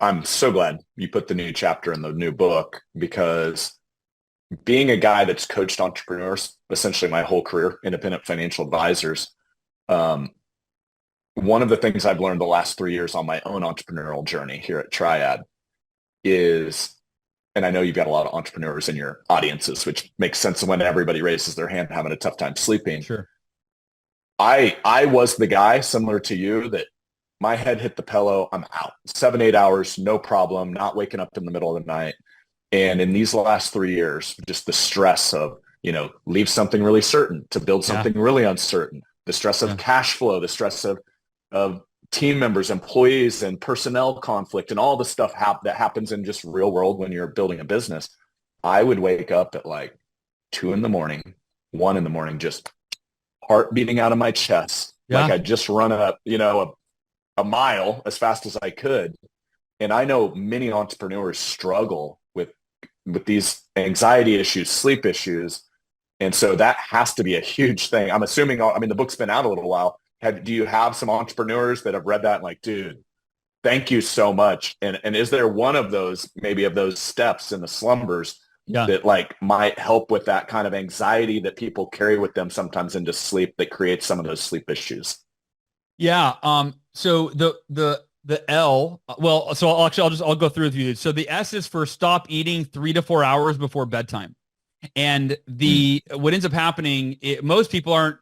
I'm so glad you put the new chapter in the new book because being a guy that's coached entrepreneurs essentially my whole career, independent financial advisors, um, one of the things I've learned the last 3 years on my own entrepreneurial journey here at Triad is, and I know you've got a lot of entrepreneurs in your audiences, which makes sense when everybody raises their hand having a tough time sleeping. Sure. I was the guy similar to you that my head hit the pillow, I'm out. 7, 8 hours, no problem, not waking up in the middle of the night. And in these last 3 years, just the stress of, leave something really certain to build Yeah. something really uncertain, the stress of Yeah. cash flow, the stress of team members, employees, and personnel conflict, and all the stuff that happens in just real world when you're building a business. I would wake up at like 2 in the morning, 1 in the morning, just heart beating out of my chest, like Yeah. I just run a mile as fast as I could. And I know many entrepreneurs struggle with these anxiety issues, sleep issues. And so that has to be a huge thing. I'm assuming, I mean, the book's been out a little while. Do you have some entrepreneurs that have read that and like, dude, thank you so much? And is there one of those, maybe of those steps in the slumbers Yeah. that like might help with that kind of anxiety that people carry with them sometimes into sleep that creates some of those sleep issues? Yeah. So the L, well, so I'll go through with you. So the S is for stop eating 3 to 4 hours before bedtime. And Mm. what ends up happening, most people aren't,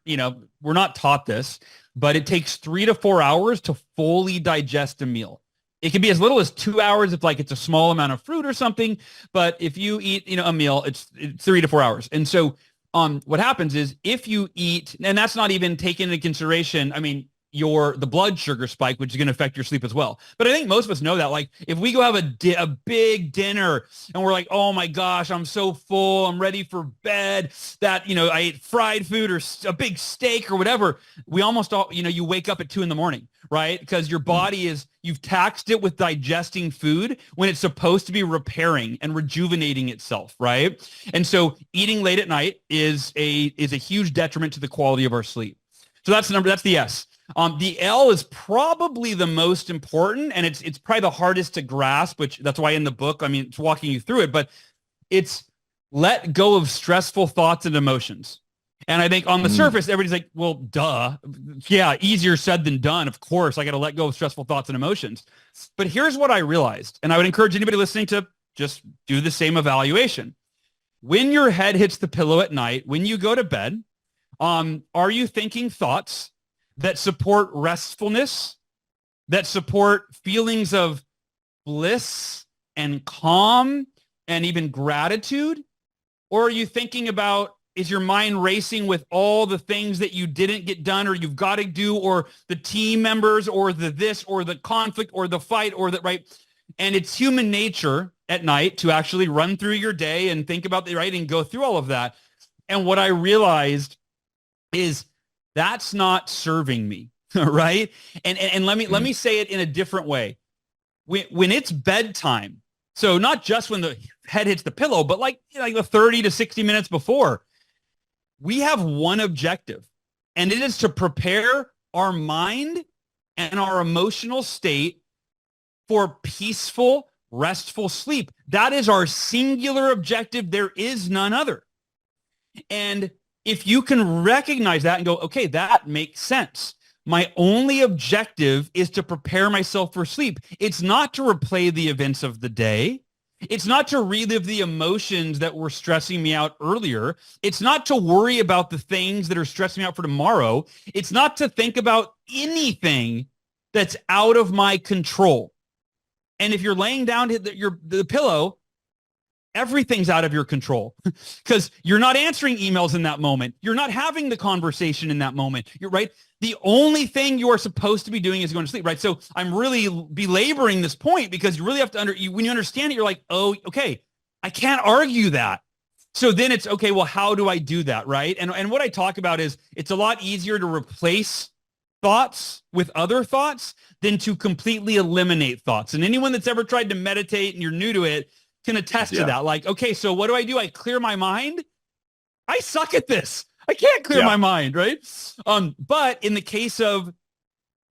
we're not taught this, but it takes 3 to 4 hours to fully digest a meal. It can be as little as 2 hours if like it's a small amount of fruit or something. But if you eat, a meal, it's 3 to 4 hours. And so what happens is if you eat, and that's not even taken into consideration, I mean, the blood sugar spike, which is going to affect your sleep as well. But I think most of us know that. Like if we go have a big dinner and we're like, oh my gosh, I'm so full, I'm ready for bed, that, I ate fried food or a big steak or whatever, we almost all, you wake up at 2 in the morning, right? Because your body you've taxed it with digesting food when it's supposed to be repairing and rejuvenating itself, right? And so eating late at night is a huge detriment to the quality of our sleep. So that's the S. The L is probably the most important, and it's probably the hardest to grasp, which that's why in the book, I mean, it's walking you through it, but it's let go of stressful thoughts and emotions. And I think on the Mm. surface, everybody's like, well, duh. Yeah, easier said than done. Of course, I got to let go of stressful thoughts and emotions. But here's what I realized, and I would encourage anybody listening to just do the same evaluation. When your head hits the pillow at night, when you go to bed, are you thinking thoughts that support restfulness, that support feelings of bliss and calm and even gratitude? Or are you thinking about, is your mind racing with all the things that you didn't get done or you've got to do, or the team members or the this or the conflict or the fight or that, right? And it's human nature at night to actually run through your day and think about the right and go through all of that. And what I realized is that's not serving me, right? And let me say it in a different way. When it's bedtime, so not just when the head hits the pillow, but like the 30 to 60 minutes before, we have one objective, and it is to prepare our mind and our emotional state for peaceful, restful sleep. That is our singular objective. There is none other. And if you can recognize that and go, okay, that makes sense. My only objective is to prepare myself for sleep. It's not to replay the events of the day. It's not to relive the emotions that were stressing me out earlier. It's not to worry about the things that are stressing me out for tomorrow. It's not to think about anything that's out of my control. And if you're laying down the pillow, everything's out of your control because you're not answering emails in that moment. You're not having the conversation in that moment. You're right. The only thing you are supposed to be doing is going to sleep, right? So I'm really belaboring this point because you really have to when you understand it, you're like, oh, okay, I can't argue that. So then it's okay. Well, how do I do that? Right. And what I talk about is it's a lot easier to replace thoughts with other thoughts than to completely eliminate thoughts. And anyone that's ever tried to meditate and you're new to it can attest to that. Like, okay, so what do? I clear my mind. I suck at this. I can't clear my mind, right? But in the case of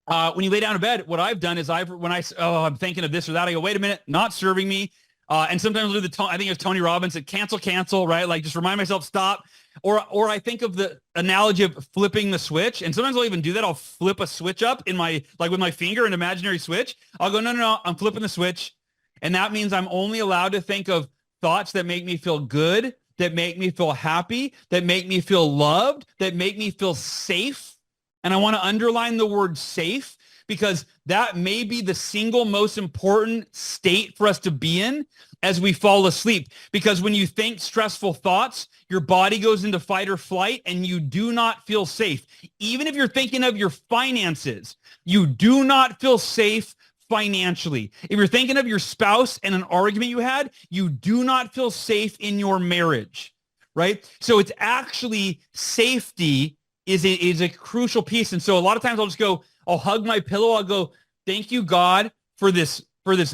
When you lay down in bed, what I've done is I'm thinking of this or that, I go, wait a minute, not serving me. And sometimes I'll do I think it's Tony Robbins that cancel, right? Like just remind myself, stop. Or I think of the analogy of flipping the switch. And sometimes I'll even do that. I'll flip a switch up with my finger, an imaginary switch. I'll go, no, I'm flipping the switch. And that means I'm only allowed to think of thoughts that make me feel good, that make me feel happy, that make me feel loved, that make me feel safe. And I want to underline the word safe because that may be the single most important state for us to be in as we fall asleep. Because when you think stressful thoughts, your body goes into fight or flight and you do not feel safe. Even if you're thinking of your finances, you do not feel safe financially. If you're thinking of your spouse and an argument you had, you do not feel safe in your marriage, right? So it's actually safety is a crucial piece. And so a lot of times I'll hug my pillow. I'll go, thank you, God, for this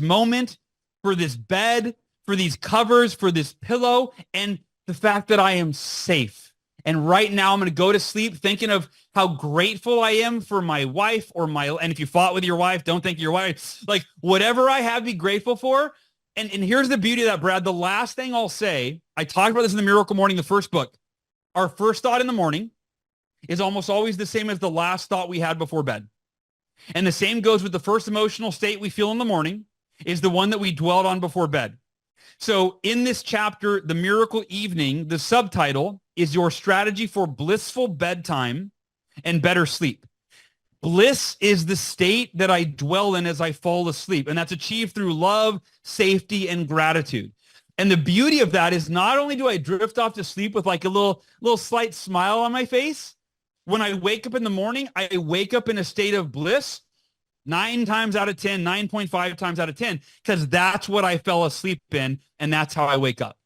moment, for this bed, for these covers, for this pillow, and the fact that I am safe. And right now I'm going to go to sleep thinking of how grateful I am for my wife and if you fought with your wife, don't think your wife, like whatever I have, be grateful for. And here's the beauty of that, Brad. The last thing I'll say, I talked about this in the Miracle Morning, the first book. Our first thought in the morning is almost always the same as the last thought we had before bed. And the same goes with the first emotional state we feel in the morning is the one that we dwelled on before bed. So in this chapter, The Miracle Evening, the subtitle is Your Strategy for Blissful Bedtime and Better Sleep. Bliss is the state that I dwell in as I fall asleep, and that's achieved through love, safety, and gratitude. And the beauty of that is not only do I drift off to sleep with like a little slight smile on my face, when I wake up in the morning, I wake up in a state of bliss 9 times out of 10, 9.5 times out of 10, because that's what I fell asleep in, and that's how I wake up.